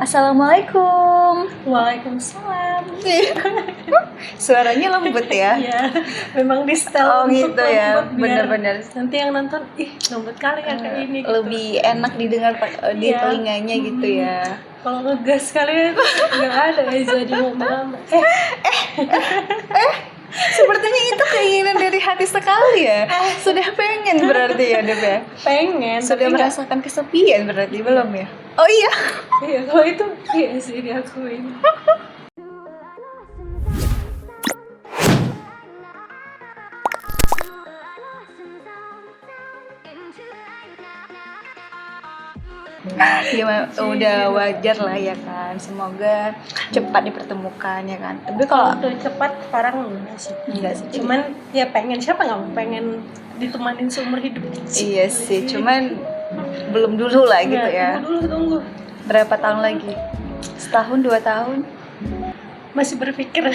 Assalamualaikum. Waalaikumsalam. Suaranya lembut ya. Iya, memang di setel Oh untuk gitu ya, lembut biar benar-benar. nanti yang nonton, lembut kali ya kayak ini gitu. Lebih enak didengar di Iya. telinganya gitu ya. Kalau ngegas kali nggak ada ya jadi ngomong. Sepertinya itu keinginan dari hati sekali ya. Sudah pengen berarti ya, Dep ya. Pengen, Sudah tapi nggak. merasakan kesepian berarti belum ya? Oh iya. Iya, kalau itu iya sih diakuin. Ya, udah wajar lah ya kan. Semoga cepat dipertemukan ya kan. Tapi kalau Kalau cepat sekarang enggak sih. Cuman ya pengen, siapa nggak mau pengen ditemanin seumur hidup. iya sih, cuman belum dulu lah gitu ya. Tunggu. Berapa tahun lagi? Setahun, 2 tahun? Masih berpikir.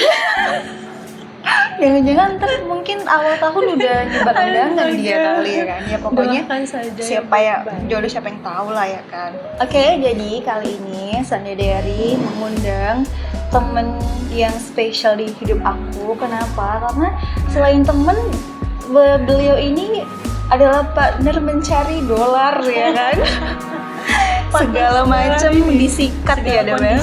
Jangan-jangan ntar mungkin awal tahun udah nyebar undangan dia kali ya kan. Ya pokoknya Doakan saja siapa ya, yang terbaik. jodoh siapa yang tahu lah ya kan. Oke, jadi kali ini Sandadari mengundang temen yang spesial di hidup aku. Kenapa? Karena selain temen, beliau ini adalah partner mencari dolar ya kan. Segala macam disikat ya Dep ya.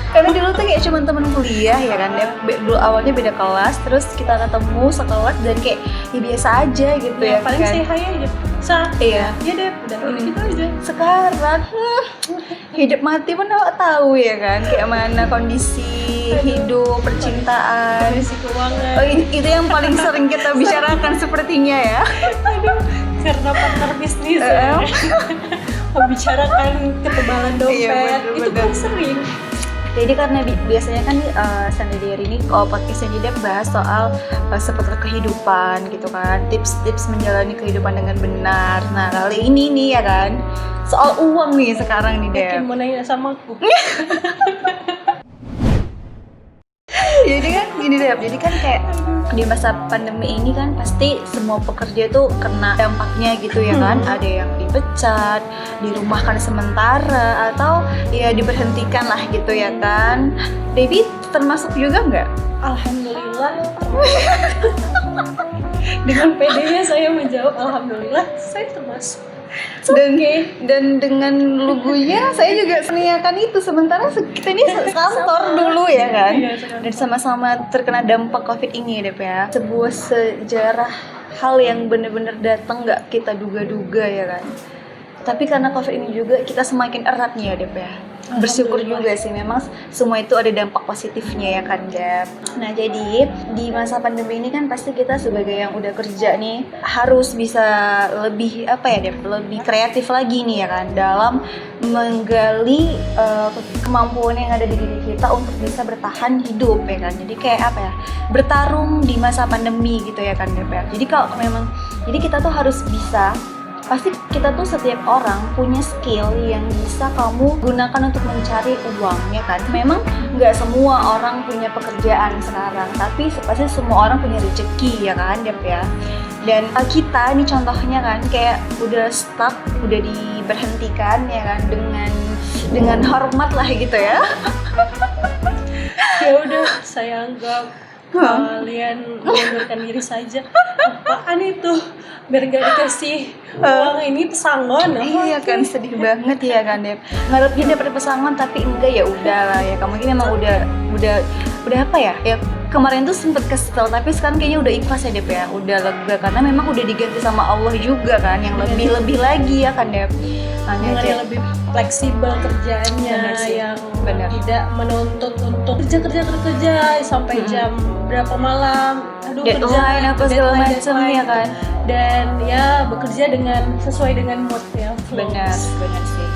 Karena dulu tuh kayak cuma temen kuliah ya kan, dulu awalnya beda kelas, terus kita ketemu sekelas dan kayak ya biasa aja gitu ya paling kan. say hi aja. Iya. Ya deh, udah gitu aja. Sekarang hidup mati pun awak tahu ya kan, kayak mana kondisi hidup, percintaan, Kondisi keuangan. Oh, itu yang paling sering kita bicarakan sepertinya ya. Karena partner bisnis ya. Membicarakan ketebalan dompet, Iya, itu bener-bener. kan sering. Jadi karena biasanya kan Sandadari ini kalau podcastnya dia bahas soal seputar kehidupan gitu kan, tips-tips menjalani kehidupan dengan benar. Nah kali ini nih ya kan, soal uang nih sekarang nih Dep. Mungkin mau nanya sama aku. Jadi kan gini Dep, jadi kan kayak di masa pandemi ini kan pasti semua pekerja tuh kena dampaknya gitu ya kan. Ada yang dipecat, dirumahkan sementara, atau ya diberhentikan lah gitu ya kan. Baby termasuk juga nggak? Alhamdulillah. Dengan PD-nya saya menjawab alhamdulillah saya termasuk. Dan dengan lugunya saya juga meniakan itu, sementara kita ini kantor dulu ya kan. Iya, Dan sama-sama terkena dampak COVID ini Dep ya. Sebuah sejarah hal yang benar-benar datang nggak kita duga-duga ya kan. Tapi karena COVID ini juga kita semakin erat nih ya Dep ya. Bersyukur juga sih, memang semua itu ada dampak positifnya ya kan Dep. Nah jadi di masa pandemi ini kan pasti kita sebagai yang udah kerja nih harus bisa lebih apa ya Dep, lebih kreatif lagi nih ya kan dalam menggali kemampuan yang ada di diri kita untuk bisa bertahan hidup ya kan. Jadi kayak apa ya, bertarung di masa pandemi gitu ya kan Dep ya. Jadi kita tuh harus bisa, pasti kita tuh setiap orang punya skill yang bisa kamu gunakan untuk mencari uang ya kan. Memang nggak semua orang punya pekerjaan sekarang, tapi pasti semua orang punya rezeki ya kan Dep ya. Dan kita ini contohnya kan kayak udah stuck, udah diberhentikan ya kan dengan hormat lah gitu ya. Ya udah, saya anggap kalian mengundurkan diri saja. Apaan itu? Biar gak dikasih uang ini pesangon. Iya kan, sedih banget ya kan Dep. Ngarepnya dapat pesangon tapi enggak, ya udahlah ya. Kamu ini memang udah apa ya? Ya kemarin tuh sempet kesel tapi sekarang kayaknya udah ikhlas ya Dep ya. Udah lega karena memang udah diganti sama Allah juga kan yang lebih lagi ya kan Dep. Dengan yang lebih fleksibel kerjaannya, yang tidak menuntut untuk kerja sampai jam berapa malam, deadline apa segala macam ya kan. Dan ya bekerja sesuai dengan mood ya. Benar sih.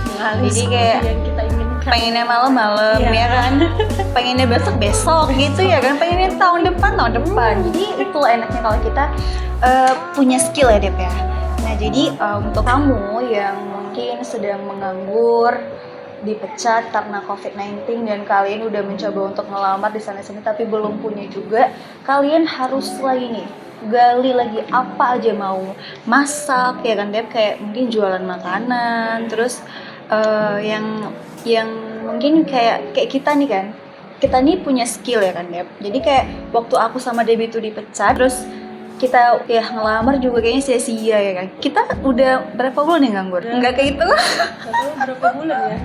Jadi kayak yang kita inginkan. Pengennya malam-malam ya kan, pengennya besok gitu ya kan, pengennya tahun depan. Jadi itu enaknya kalau kita punya skill ya Dep ya. Nah jadi untuk kamu yang mungkin sedang menganggur, dipecat karena COVID-19 dan kalian udah mencoba untuk ngelamar di sana-sini tapi belum punya juga, kalian harus lagi nih gali lagi apa aja mau masak ya kan Dep, kayak mungkin jualan makanan, terus yang yang mungkin kayak kita nih kan, kita nih punya skill ya kan Dep. Jadi kayak waktu aku sama Debbie tuh dipecat, terus kita ya ngelamar juga kayaknya sia-sia ya kan. Kita udah berapa bulan nih nganggur? Enggak kayak gitu. Berapa bulan ya?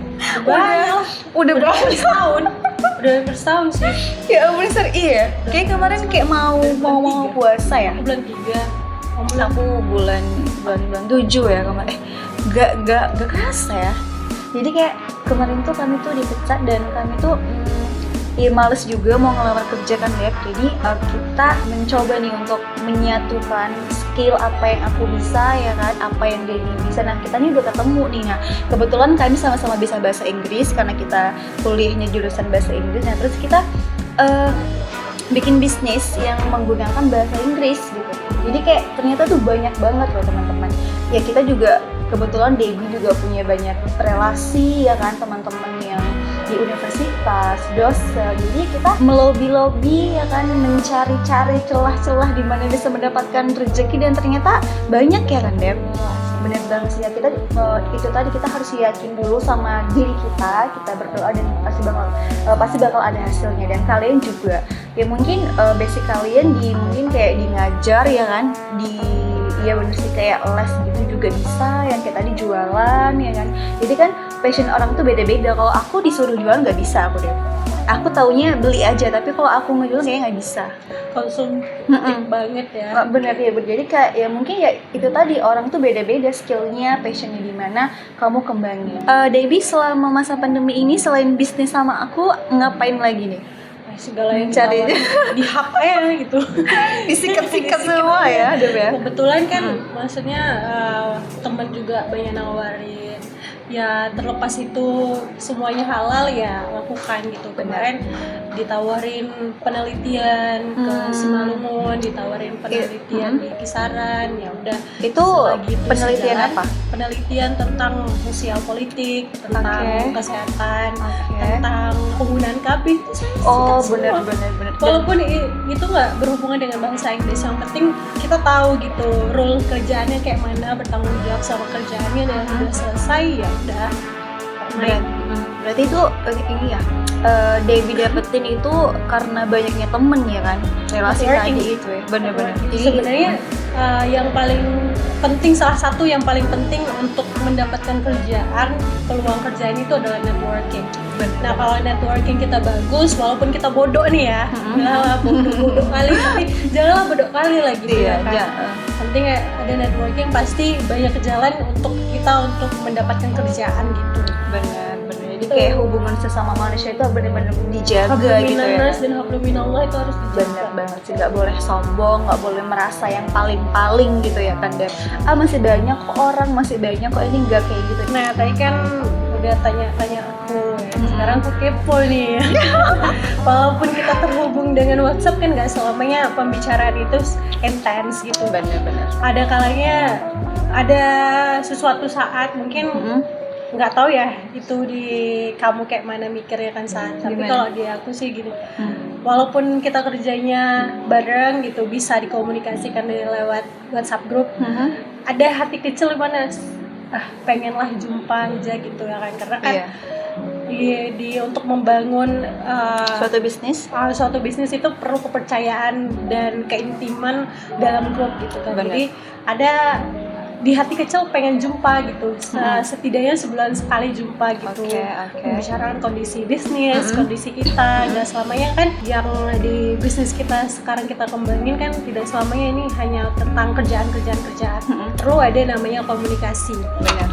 Udah berapa tahun? Udah bertahun sih. Ya ampun, iya. Kayak kemarin kayak mau puasa ya. Bulan 3. Aku bulan 7 ya kemarin. Gak kerasa ya. Jadi kayak kemarin tuh kami tuh dipecat dan kami tuh ya males juga mau ngelamar kerja kan ya. Jadi kita mencoba nih untuk menyatukan skill apa yang aku bisa ya kan, apa yang dia bisa. Nah kita nih udah ketemu nih. Nah kebetulan kami sama-sama bisa bahasa Inggris karena kita kuliahnya jurusan bahasa Inggris. Nah terus kita bikin bisnis yang menggunakan bahasa Inggris gitu. Jadi kayak ternyata tuh banyak banget loh teman-teman. Ya kita juga kebetulan Debbie juga punya banyak relasi ya kan, teman-teman yang di universitas, dosen. Jadi kita melobi-lobi ya kan, mencari-cari celah-celah di mana bisa mendapatkan rezeki, dan ternyata banyak ya kan Dep. Bener banget sih ya, kita itu tadi kita harus yakin dulu sama diri kita berdoa dan pasti bakal ada hasilnya. Dan kalian juga ya mungkin basic kalian mungkin kayak di ngajar ya kan, ya bener sih kayak les gitu juga bisa, yang kayak tadi jualan ya kan. Jadi kan passion orang tuh beda-beda. Kalau aku disuruh jualan nggak bisa aku deh. Aku taunya beli aja, tapi kalau aku ngejual kayaknya nggak bisa. Konsumtif banget ya. Bener ya, jadi kayak ya mungkin ya itu tadi, orang tuh beda-beda skillnya, passionnya di mana, kamu kembangin. Debbie selama masa pandemi ini selain bisnis sama aku ngapain lagi nih? Segala yang cari di hak gitu. Disikat-sikat semua ya, Dep ya. Kebetulan kan maksudnya teman juga banyak nawarin. Ya terlepas itu semuanya halal ya lakukan gitu. Kemarin ditawarin penelitian ke Simalungun, ditawarin penelitian di Kisaran, ya udah. Itu penelitian sejalan, apa? Penelitian tentang sosial politik, tentang kesehatan, tentang penggunaan KB. Oh benar. Walaupun itu nggak berhubungan dengan bahasa Inggris, yang penting kita tahu gitu rule kerjaannya kayak mana, bertanggung jawab sama kerjaannya, dan udah selesai ya udah. Berarti itu ini ya, Debbie dapetin itu karena banyaknya temen ya kan, relasi tadi itu ya, bener-bener. Jadi sebenarnya yang paling penting, salah satu yang paling penting untuk mendapatkan kerjaan, peluang kerjaan itu adalah networking. Nah kalau networking kita bagus, walaupun kita bodoh nih ya, bodoh kali, tapi janganlah bodoh kali lagi ya kan. Penting ada networking, pasti banyak jalan untuk kita untuk mendapatkan kerjaan gitu. Benar. Jadi kayak hubungan sesama manusia itu benar-benar dijaga gitu ya. Habluminannas dan habluminallah itu harus dijaga. Benar banget sih, nggak boleh sombong, nggak boleh merasa yang paling-paling gitu ya kan Dep. Masih banyak kok orang, masih banyak kok ini nggak kayak gitu. Nah tadi kan udah tanya aku ya. Sekarang aku kepo nih. Walaupun kita terhubung dengan WhatsApp kan nggak selamanya pembicaraan itu intens gitu. Benar. Ada kalanya ada sesuatu saat mungkin nggak tahu ya itu di kamu kayak mana mikirnya kan saat. Tapi kalau di aku sih gini, walaupun kita kerjanya bareng gitu, bisa dikomunikasikan dari lewat WhatsApp group, ada hati kecil mana pengenlah jumpa aja gitu ya kan, karena kan di untuk membangun suatu bisnis itu perlu kepercayaan dan keintiman dalam grup gitu kan. Jadi ada di hati kecil pengen jumpa gitu, setidaknya sebulan sekali jumpa gitu, membicarakan kondisi bisnis, kondisi kita. Dan selamanya kan yang di bisnis kita sekarang kita kembangin kan tidak selamanya ini hanya tentang kerjaan. Perlu ada namanya komunikasi. Benar.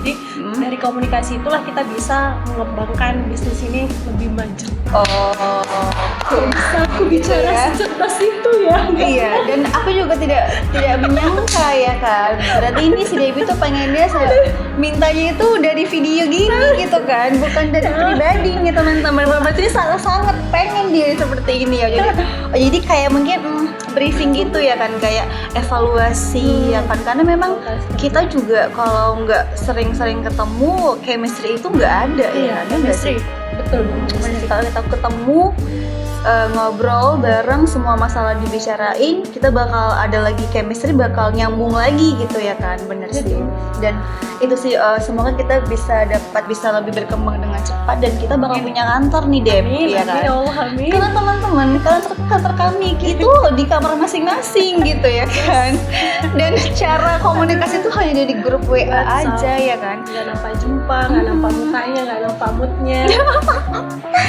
Jadi dari komunikasi itulah kita bisa mengembangkan bisnis ini lebih maju. Kok bisa aku bicara secerdas itu ya? Iya, dan aku juga tidak menyangka ya kan. Berarti ini si Debbie tuh pengennya mintanya itu dari video gini gitu kan, bukan dari pribadi nih teman-teman. Berarti sangat pengen dia seperti ini ya. Jadi kayak mungkin briefing gitu ya kan, kayak evaluasi ya kan, karena memang kita juga kalau nggak sering-sering ketemu, chemistry itu nggak ada ya. Chemistry, betul. Kalau kita ketemu ngobrol bareng, semua masalah dibicarain, kita bakal ada lagi chemistry, bakal nyambung lagi gitu ya kan. Bener sih. Dan itu sih semoga kita bisa lebih berkembang dengan cepat, dan kita bakal punya kantor nih Dep, ya kan. Ya Allah, amin. Karena teman-teman, kantor kami itu di kamar masing-masing gitu ya kan. Dan cara komunikasi itu hanya di grup WA aja ya kan. Nggak nampak jumpa, nggak nampak mukanya, nggak nampak moodnya.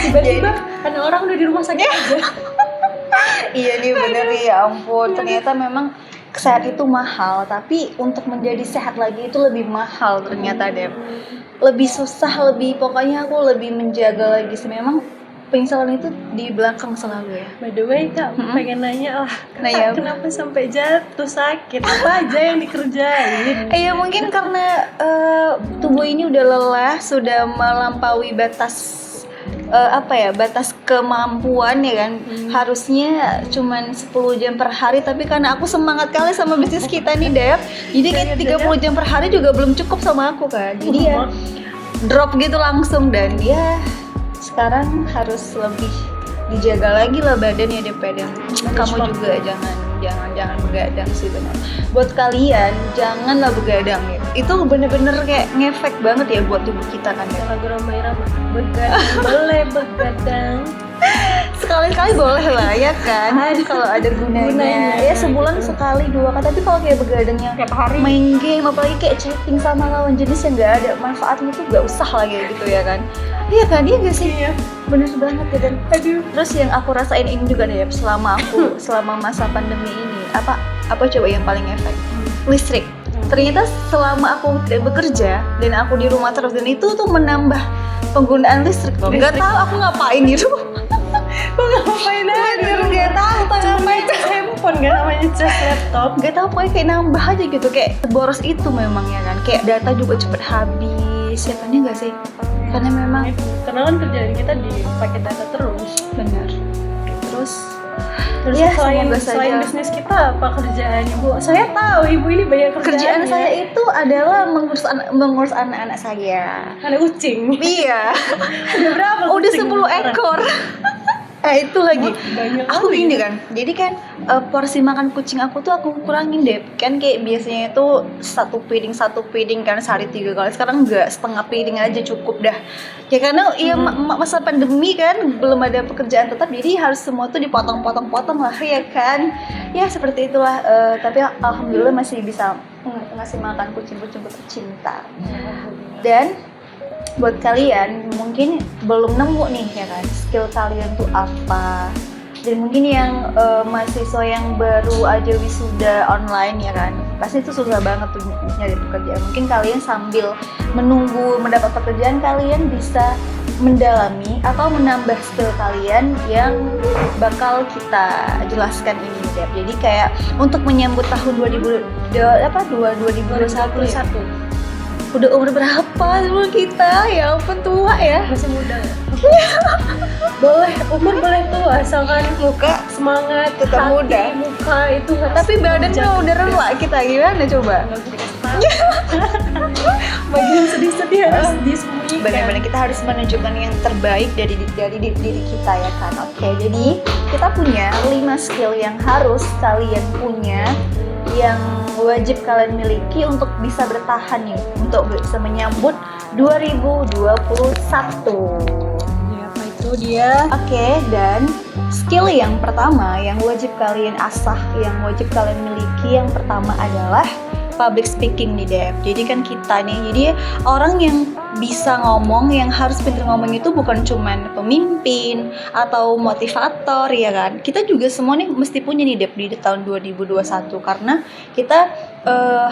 Tiba-tiba ada orang udah di rumah sakit aja. Iya nih bener nih, ya ampun. Ternyata memang sehat itu mahal, tapi untuk menjadi sehat lagi itu lebih mahal ternyata Dep. Lebih susah, pokoknya aku lebih menjaga lagi sih. Memang penyesalan itu di belakang selalu ya. By the way Kak, pengen nanya lah, Nanya apa? kenapa sampai jatuh sakit? Apa aja yang dikerjain? Iya mungkin karena tubuh ini udah lelah, sudah melampaui batas batas kemampuan ya kan. Harusnya cuman 10 jam per hari, tapi karena aku semangat kali sama bisnis kita nih Dep, jadi kayak 30 jam per hari juga belum cukup sama aku kan. Jadi ya drop gitu langsung, dan ya sekarang harus lebih dijaga lagi lah badannya Dep. Dan kamu juga jangan begadang sih, benar. Buat kalian janganlah begadang ya. Itu bener-bener kayak ngefek banget ya buat tubuh kita kan ya. Lagu Romai Rama, begadang boleh begadang. Sekali-kali boleh lah ya kan. Kalau ada gunanya. Ya sebulan sekali 2 kali. Tapi kalau kayak begadangnya Tiap hari. main game, apalagi kayak chatting sama lawan jenis yang nggak ada manfaatnya, tuh nggak usah lah kayak gitu ya kan. Iya kan, iya nggak sih? Iya. Bener banget ya. Dan Aduh. terus yang aku rasain ini juga nih ya, selama masa pandemi ini, apa coba yang paling efek? Listrik. Ternyata selama aku tidak bekerja dan aku di rumah terus, dan itu tuh menambah penggunaan listrik. Nggak tahu aku ngapain gitu. Ngapain aja? Nggak tahu Namanya cas handphone kan, namanya cas laptop. Nggak tahu, pokoknya kayak nambah aja gitu, kayak boros itu memang ya kan. Kayak data juga cepet habis ya kan, ya nggak sih? Karena memang Karena kan kerjaan kita dipakai data terus. benar. Terus Ya, semoga selain saja. bisnis kita, apa kerjaan ibu? Saya tahu ibu ini banyak Kerjaan kerjaan. saya itu adalah mengurus anak-anak saya. Ada kucing. Iya. Udah berapa? Udah kucing 10 sekarang? ekor. Itu lagi. Banyak Aku kali. gini kan. Jadi kan porsi makan kucing aku tuh aku kurangin deh. Kan kayak biasanya itu satu piring kan sehari 3 kali. Sekarang enggak, setengah piring aja cukup dah. Ya karena ya masa pandemi kan, belum ada pekerjaan tetap, jadi harus semua tuh dipotong-potong lah ya kan. Ya seperti itulah. Tapi alhamdulillah masih bisa ngasih makan kucing-kucing tercinta. Dan buat kalian mungkin belum nemu nih ya kan, skill kalian tuh apa. Dan mungkin yang mahasiswa yang baru aja wisuda online ya kan, pasti itu susah banget tuh nyari pekerjaan. Mungkin kalian sambil menunggu mendapat pekerjaan, kalian bisa mendalami atau menambah skill kalian yang bakal kita jelaskan ini Dep. Jadi kayak untuk menyambut tahun 2021 ya. Udah umur berapa dulu kita? Ya ampun, tua ya. Masih muda ya? Boleh, umur boleh tua, asalkan Muka semangat, tetap hati, muda. muka itu harus tapi badan dijaga. tuh udah rela kita, gimana coba? Nggak bisa dikasih tahu. Bagian sedih-sedih harus disembunyikan. Benar-benar kita harus menunjukkan yang terbaik dari diri kita ya kan. Oke, jadi kita punya 5 skill yang harus kalian punya, yang wajib kalian miliki untuk bisa bertahan nih, untuk bisa menyambut 2021. Ya, apa itu dia? Oke, dan skill yang pertama yang wajib kalian asah, yang wajib kalian miliki, yang pertama adalah public speaking nih Dep. Jadi kan kita nih, jadi orang yang bisa ngomong, yang harus pintar ngomong itu bukan cuman pemimpin atau motivator ya kan. Kita juga semua nih mesti punya nih Dep di tahun 2021, karena kita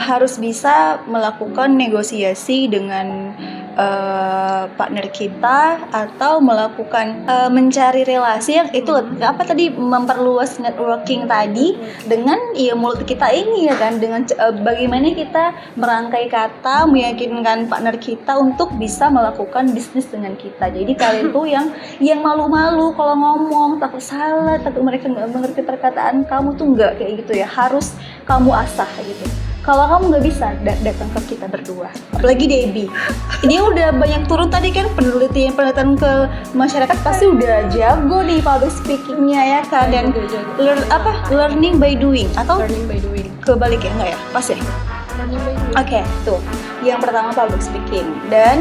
harus bisa melakukan negosiasi dengan partner kita, atau melakukan mencari relasi yang itu apa tadi, memperluas networking tadi dengan ya mulut kita ini ya kan, dengan bagaimana kita merangkai kata meyakinkan partner kita untuk bisa melakukan bisnis dengan kita. Jadi kalian tuh yang malu-malu kalau ngomong, takut salah, takut mereka nggak mengerti perkataan kamu tuh, nggak kayak gitu ya, harus kamu asah gitu. kalau kamu nggak bisa datang ke kita berdua, apalagi Debbie, dia udah banyak turun tadi kan penelitian ke masyarakat, pasti udah jago di public speakingnya ya kan, dan learning by doing atau Learning by doing. kebalik ya, enggak ya, pas ya. Learning by doing. Oke, tuh yang pertama public speaking, dan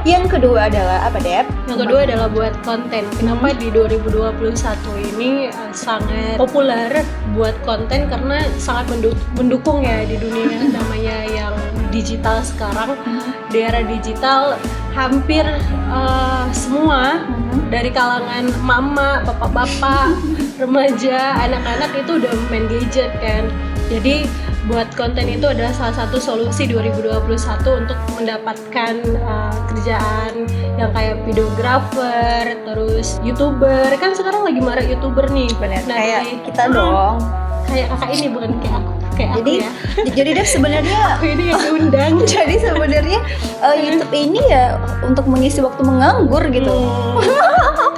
yang kedua adalah apa, Dep? Yang kedua adalah buat konten. Kenapa di 2021 ini sangat populer buat konten, karena sangat mendukung ya di dunia namanya yang digital sekarang. Di era digital hampir semua dari kalangan mama, bapak-bapak, remaja, anak-anak itu udah main gadget kan. Jadi buat konten itu adalah salah satu solusi 2021 untuk mendapatkan kerjaan yang kayak videographer, terus YouTuber. Kan sekarang lagi marak YouTuber nih. Bener, Nah, kayak dari- kita dong. Kayak kakak ini, bukan kayak aku. Kayak Jadi aku ya. jadi Dep sebenarnya Aku ini yang diundang. jadi sebenarnya YouTube ini ya untuk mengisi waktu menganggur gitu.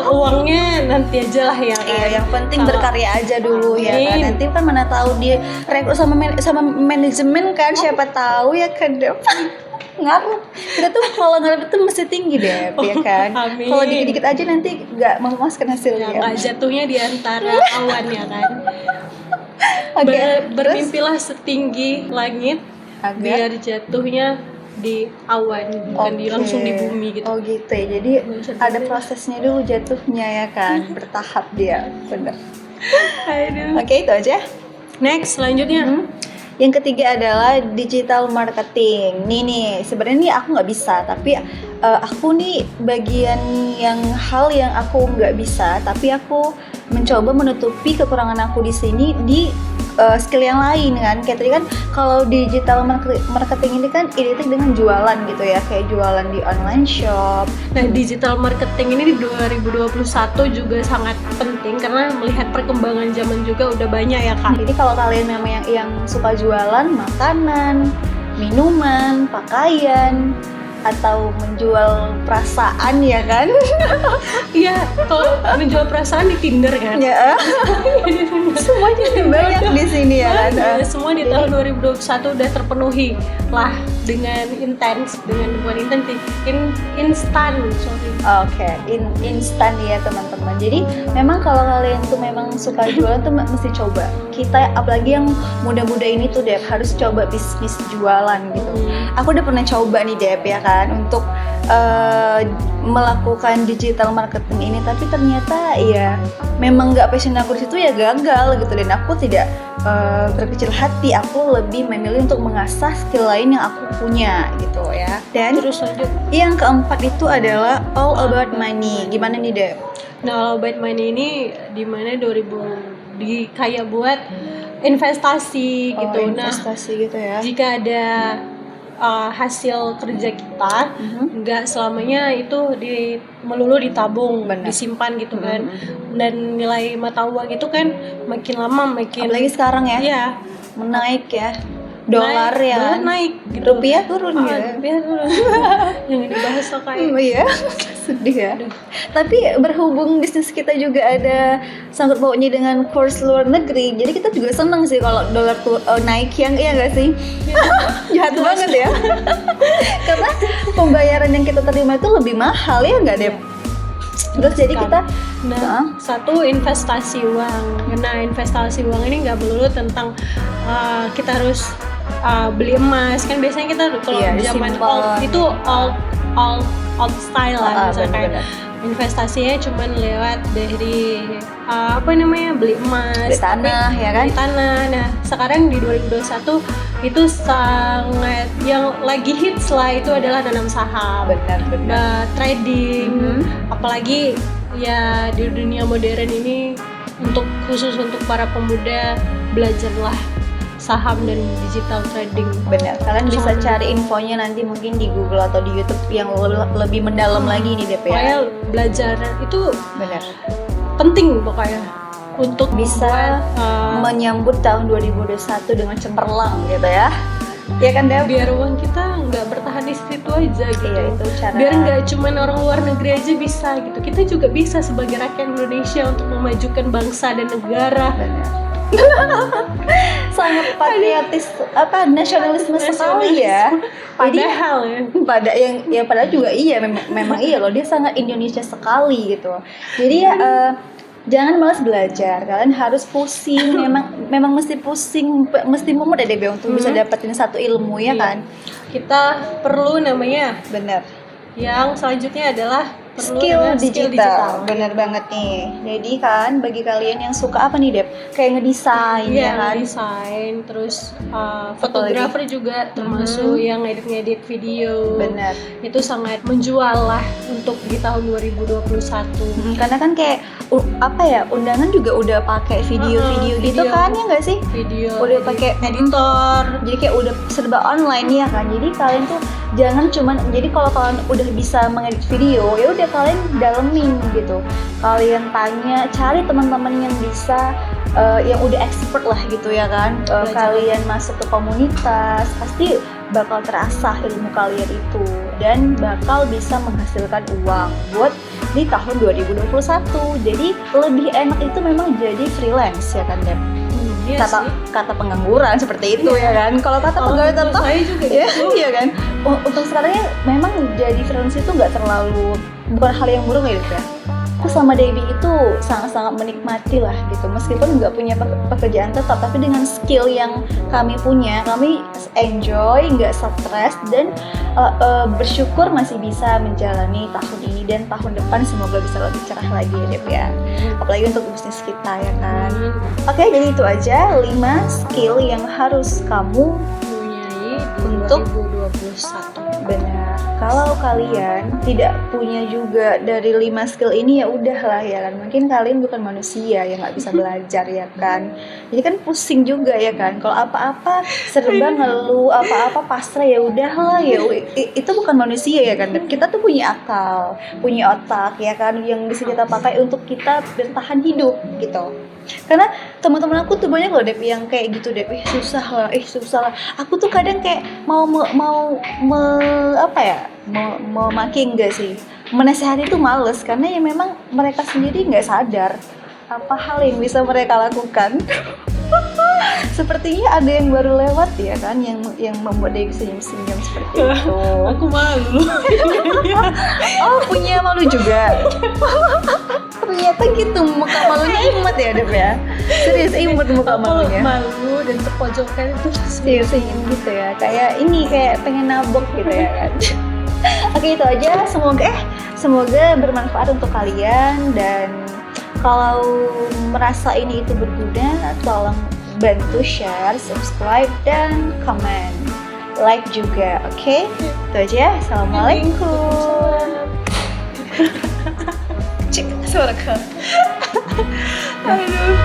Uangnya nanti aja lah ya kan. Iya, yang penting Kalau- berkarya aja dulu ya kan. Amin. Nanti kan mana tahu dia rekrut sama manajemen kan, siapa tahu ya kan, Dep. Ngaruh. Kita tuh kalau ngarep itu mesti tinggi, Dep, ya kan. Amin. Kalau dikit-dikit aja nanti nggak memuaskan Ya, hasilnya. nggak jatuhnya di antara awan ya kan. Oke, Bermimpilah setinggi langit Agar? biar jatuhnya di awan, bukan langsung di bumi gitu. Oh gitu ya. Jadi Jatuhnya. ada prosesnya dulu jatuhnya ya kan, bertahap dia. Bener. Aduh. Oke, itu aja. Next, selanjutnya. Yang ketiga adalah digital marketing. Nih, sebenarnya nih aku nggak bisa, tapi aku nih bagian hal yang aku nggak bisa, tapi aku mencoba menutupi kekurangan aku di sini di skill yang lain kan. Kayak tadi kan kalau digital marketing ini kan identik dengan jualan gitu ya, kayak jualan di online shop. Nah, digital marketing ini di 2021 juga sangat penting karena melihat perkembangan zaman juga udah banyak ya Kak. Jadi kalau kalian memang yang suka jualan makanan, minuman, pakaian, atau menjual perasaan ya kan? Iya, kalau menjual perasaan di Tinder kan. Ya, semuanya banyak di sini ya kan? Nah, semua di tahun 2021 udah terpenuhi lah dengan intens, dengan bukan intens sih, instan, sorry. Oke, instan ya teman-teman. Jadi memang kalau kalian tuh memang suka jualan tuh mesti coba. Kita apalagi yang muda-muda ini tuh Dep harus coba bisnis jualan gitu. Aku udah pernah coba nih Dep ya kan untuk melakukan digital marketing ini, tapi ternyata ya memang nggak passion aku di situ, ya gagal gitu, dan aku tidak berkecil hati. Aku lebih memilih untuk mengasah skill lain yang aku punya gitu ya. Dan Terus lanjut. yang keempat itu adalah all about money. Gimana nih Dep? Nah, All About Money ini di mana 2000 kayak buat investasi Oh, gitu. investasi gitu ya. Nah, jika ada hasil kerja kita, nggak selamanya itu melulu ditabung, Benar. disimpan gitu kan. Dan nilai mata uang itu kan makin lama makin Apalagi sekarang ya, ya menaik ya. Dolar naik, ya. dolar naik gitu. Rupiah turun ya. Rupiah turun. Yang dibahas tuh kayak Iya, sedih ya. Tapi berhubung bisnis kita juga ada sangkut pautnya dengan kurs luar negeri, jadi kita juga seneng sih kalau dolar naik, yang iya nggak sih? Jahat banget ya. Karena pembayaran yang kita terima itu lebih mahal ya nggak Dep? Terus jadi kita satu investasi uang. Nah, investasi uang ini nggak melulu tentang kita harus beli emas. Kan biasanya kita kalau zaman simple. old itu old style lah, misalnya kayak bener-bener. investasinya cuman lewat dari beli emas, Beli tanah ya kan? beli tanah. Nah, sekarang di 2021 itu sangat yang lagi hits lah, itu adalah nanam saham, Benar. trading, apalagi ya di dunia modern ini khusus untuk para pemuda, belajarlah saham dan digital trading. Benar, kalian bisa Saham. cari infonya nanti mungkin di Google atau di YouTube yang lebih mendalam lagi nih Dep Pokoknya ya. belajar itu Benar. penting pokoknya untuk Bisa membuat, menyambut tahun 2021 dengan cemerlang gitu ya. Ya kan Dep? biar uang kita nggak bertahan di situ aja gitu. Iya, itu cara. Biar nggak cuman orang luar negeri aja bisa gitu, kita juga bisa sebagai rakyat Indonesia untuk memajukan bangsa dan negara. Benar. Sangat patriotis, nasionalisme sekali ya. Padahal ya. Padahal juga iya, memang iya loh, dia sangat Indonesia sekali gitu. Jadi ya jangan malas belajar, kalian harus pusing, memang mesti pusing, mesti mumet ya Debe untuk bisa dapetin satu ilmu ya kan. Kita perlu namanya Bener. yang selanjutnya adalah skill digital. Bener banget nih. Jadi kan bagi kalian yang suka apa nih Dep? Kayak ngedesain ya kan? Desain, terus fotografer juga termasuk yang ngedit video. Bener. Itu sangat menjual lah untuk di tahun 2021. Karena kan kayak undangan juga udah pakai video-video gitu kan ya nggak sih? Video Udah pakai editor. Jadi kayak udah serba online ya kan. Jadi kalian tuh jangan jadi kalau kalian udah bisa mengedit video, ya udah kalian dalemin gitu. Kalian cari teman-teman yang bisa yang udah expert lah gitu ya kan. Kalian masuk ke komunitas, pasti bakal terasah ilmu kalian itu dan bakal bisa menghasilkan uang buat di tahun 2021. Jadi lebih enak itu memang jadi freelance ya kan Dep. Iya Kata pengangguran seperti itu ya kan. Kalau kata pegawai tetap saya juga ya, gitu. iya kan. Untuk sekarang memang jadi freelance itu nggak terlalu, bukan hal yang buruk ya Dep ya. Aku sama Debbie itu sangat-sangat menikmati lah gitu, meskipun nggak punya pekerjaan tetap, tapi dengan skill yang kami punya, kami enjoy, nggak stres, dan bersyukur masih bisa menjalani tahun ini dan tahun depan semoga bisa lebih cerah lagi ya Dep ya, apalagi untuk bisnis kita ya kan. Oke, jadi itu aja 5 skill yang harus kamu Punyai untuk 2021. Benar. Kalau kalian tidak punya juga dari 5 skill ini, ya udahlah ya kan. Mungkin kalian bukan manusia yang nggak bisa belajar ya kan. Jadi kan pusing juga ya kan. Kalau apa-apa serba ngeluh, apa-apa pasrah, ya udahlah ya. Itu bukan manusia ya kan. Kita tuh punya akal, punya otak ya kan, yang bisa kita pakai untuk kita bertahan hidup gitu. Karena teman-teman aku tuh banyak loh Dep yang kayak gitu Dep, susah lah. Aku tuh kadang kayak mau maki enggak sih, menasehati itu males, karena ya memang mereka sendiri nggak sadar apa hal yang bisa mereka lakukan. Sepertinya ada yang baru lewat ya kan, yang membuat dia senyum-senyum seperti itu. Aku malu. Oh, punya malu juga. Ternyata gitu, muka malunya imut ya Dep ya. Serius imut muka malunya. Malu dan terpojokkan itu Senyum gitu ya. Kayak pengen nabok gitu ya kan. Oke, itu aja. Semoga bermanfaat untuk kalian, dan kalau merasa ini itu berguna, tolong bantu share, subscribe, dan komen, like juga, oke? Itu aja. Assalamualaikum. Cek suara kak. Aduh.